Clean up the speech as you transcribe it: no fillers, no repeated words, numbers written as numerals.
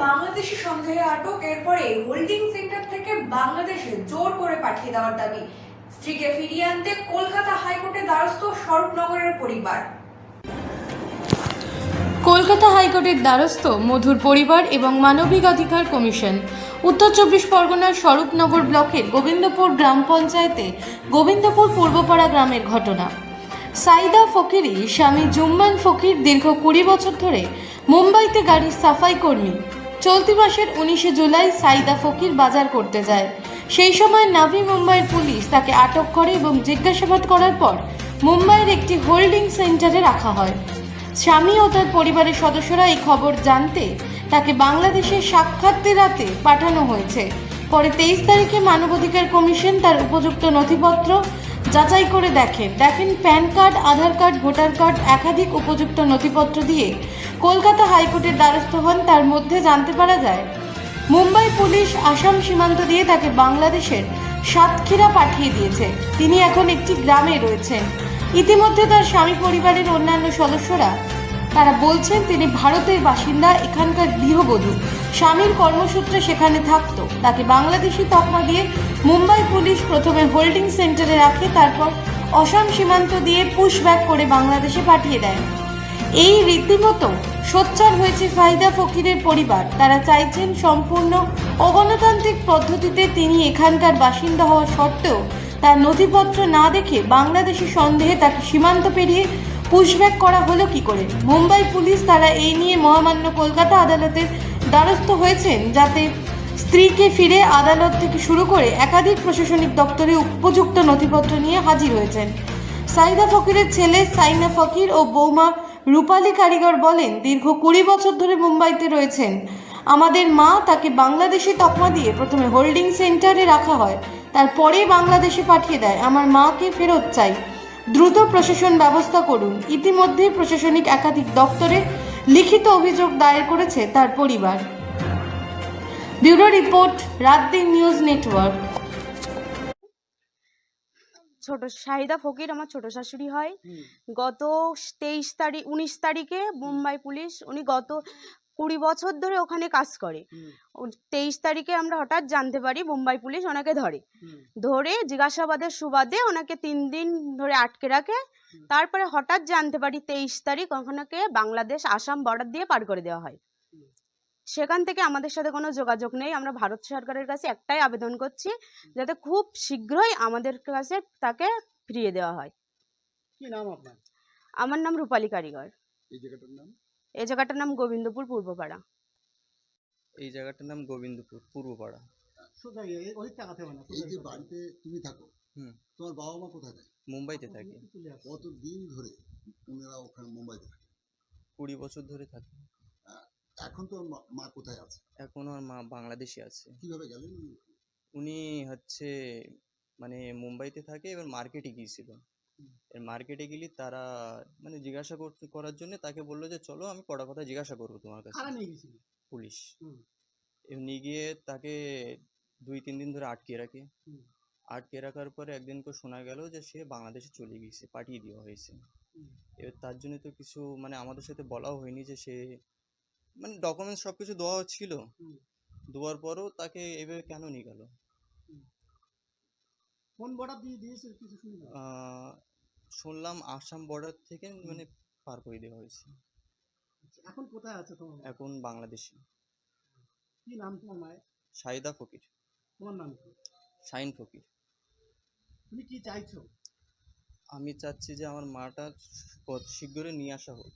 বাংলাদেশি সন্দেহে আটক, এরপরে হোল্ডিং সেন্টার থেকে বাংলাদেশে জোর করে পাঠিয়ে দেওয়ার দাবি। স্ত্রীকে ফিরিয়ে আনতে কলকাতা হাইকোর্টে দ্বারস্থ স্বরূপনগরের পরিবার। কলকাতা হাইকোর্টের দ্বারস্থ মধুর পরিবার এবং মানবিক অধিকার কমিশন। উত্তর 24 পরগনার স্বরূপনগর ব্লকের গোবিন্দপুর গ্রাম পঞ্চায়েতে গোবিন্দপুর পূর্বপাড়া গ্রামের ঘটনা। সাইদা ফকিরি স্বামী জুম্মান ফকির দীর্ঘ 20 বছর ধরে মুম্বাইতে গাড়ির সাফাই কর্মী। চলতি মাসের 19 জুলাই সাইদা ফকির বাজার করতে যায়। সেই সময় নাভি মুম্বাইয়ের পুলিশ তাকে আটক করে এবং জিজ্ঞাসাবাদ করার পর মুম্বাইয়ের একটি হোল্ডিং সেন্টারে রাখা হয়। স্বামী ও তার পরিবারের সদস্যরা এই খবর জানতে তাকে বাংলাদেশের সাক্ষাৎকারে পাঠানো হয়েছে। পরে 23 তারিখে মানবাধিকার কমিশন তার উপযুক্ত নথিপত্র যাচাই করে দেখেন প্যান কার্ড, আধার কার্ড, ভোটার কার্ড একাধিক উপযুক্ত নথিপত্র দিয়ে কলকাতা হাইকোর্টের দ্বারস্থ হন। তার মধ্যে জানতে পারা যায় মুম্বাই পুলিশ আসাম সীমান্ত দিয়ে তাকে বাংলাদেশের সাতক্ষীরা পাঠিয়ে দিয়েছে। তিনি এখন একটি গ্রামে রয়েছেন। ইতিমধ্যে তার স্বামী পরিবারের অন্যান্য সদস্যরা তারা বলছেন তিনি ভারতের বাসিন্দা, এখানকার গৃহবধূ। স্বামীর কর্মসূত্রে সেখানে থাকতো। তাকে বাংলাদেশি তকমা দিয়ে মুম্বাই পুলিশ প্রথমে হোল্ডিং সেন্টারে রাখে, তারপর অসম সীমান্ত দিয়ে পুশব্যাক করে বাংলাদেশে পাঠিয়ে দেয়। এই রীতিমতো সোচ্চার হয়েছে সাইদা ফকিরের পরিবার। তারা চাইছেন সম্পূর্ণ অগণতান্ত্রিক পদ্ধতিতে তিনি এখানকার বাসিন্দা হওয়া সত্ত্বেও তার নথিপত্র না দেখে বাংলাদেশি সন্দেহে তাকে সীমান্ত পেরিয়ে পুশব্যাক করা হলো কি করে। মুম্বাই পুলিশ তারা এই নিয়ে মহামান্য কলকাতা আদালতের দ্বারস্থ হয়েছেন, যাতে স্ত্রীকে ফিরে আদালত থেকে শুরু করে একাধিক প্রশাসনিক দপ্তরে উপযুক্ত নথিপত্র নিয়ে হাজির হয়েছেন। সাইদা ফকিরের ছেলে সাইনা ফকির ও বৌমা রূপালী কারিগর বলেন, দীর্ঘ 20 বছর ধরে মুম্বাইতে রয়েছেন। আমাদের মা তাকে বাংলাদেশি তকমা দিয়ে প্রথমে হোল্ডিং সেন্টারে রাখা হয়, তারপরে বাংলাদেশে পাঠিয়ে দেয়। আমার মাকে ফেরত চাই, দ্রুত প্রশাসন ব্যবস্থা করুন। ইতিমধ্যে প্রশাসনিক একাধিক দপ্তরে লিখিত অভিযোগ দায়ের করেছে তার পরিবার। Bureau report, রাতদিন news network. ছোট শাহিদা ফকির আমার ছোট শাশুড়ি হয়। গত 19 তারিখে মুম্বাই পুলিশ, উনি গত 20 বছর ধরে ওখানে কাজ করে। 23 তারিখে আমরা হঠাৎ জানতে পারি মুম্বাই পুলিশ ওনাকে ধরে জিজ্ঞাসাবাদের সুবাদে ওনাকে 3 দিন ধরে আটকে রাখে। তারপরে হঠাৎ জানতে পারি 23 তারিখ ওনাকে বাংলাদেশ আসাম বর্ডার দিয়ে পার করে দেওয়া হয়। সেখান থেকে আমাদের সাথে কোনো যোগাযোগ নেই। আমরা ভারত সরকারের কাছে একটাই আবেদন করছি, যাতে খুব শীঘ্রই আমাদের কাছে তাকে ফিরিয়ে দেওয়া হয়। কি নাম আপনার? আমার নাম রূপালী কারিগর। এই জায়গাটার নাম? এই জায়গাটার নাম গোবিন্দপুর পূর্বপাড়া। এই জায়গাটার নাম গোবিন্দপুর পূর্বপাড়া। সোজা ওই টাকাতে হয় না। এই যে বাড়িতে তুমি থাকো, তোমার বাবা মা কোথায় থাকে? মুম্বাইতে থাকে। কতদিন ধরে ওনারা ওখানে মুম্বাইতে থাকে? 20 বছর ধরে থাকে। এখন তো মা কোথায় আছে? এখন ওর মা বাংলাদেশে আছে। কিভাবে গেলেন? উনি হচ্ছে মানে মুম্বাইতে থাকে, এবার মার্কেটে গিয়েছিল। এর মার্কেটে গেলে তারা মানে জিজ্ঞাসা করার জন্য তাকে বললো যে চলো আমি কটা কথা জিজ্ঞাসা করবো তোমার কাছে। পুলিশ এমনি গিয়ে তাকে 2-3 দিন ধরে আটকে রাখার পরে একদিন করে শোনা গেল যে সে বাংলাদেশে চলে গিয়েছে, পাঠিয়ে দেওয়া হয়েছে। এবার তার জন্য তো কিছু মানে আমাদের সাথে বলাও হয়নি যে সে মানে ডকুমেন্টস সব কিছু দেওয়া ছিল, দেওয়ার পরও তাকে এভাবে কেন নিয়ে গেল। কোন বর্ডার দিয়ে দিয়েছে কিছু শুনি? শুনলাম আসাম বর্ডার থেকে মানে পার করে দেওয়া হয়েছে। এখন কোথায় আছে তোমার? এখন বাংলাদেশে। কি নাম তোমার মায়ের? সাইদা ফকির। তোমার নাম কি? শাইন ফকির। তুমি কি চাইছো? আমি চাচ্ছি যে আমার মাটা শীঘ্রই নিয়ে আসা হোক।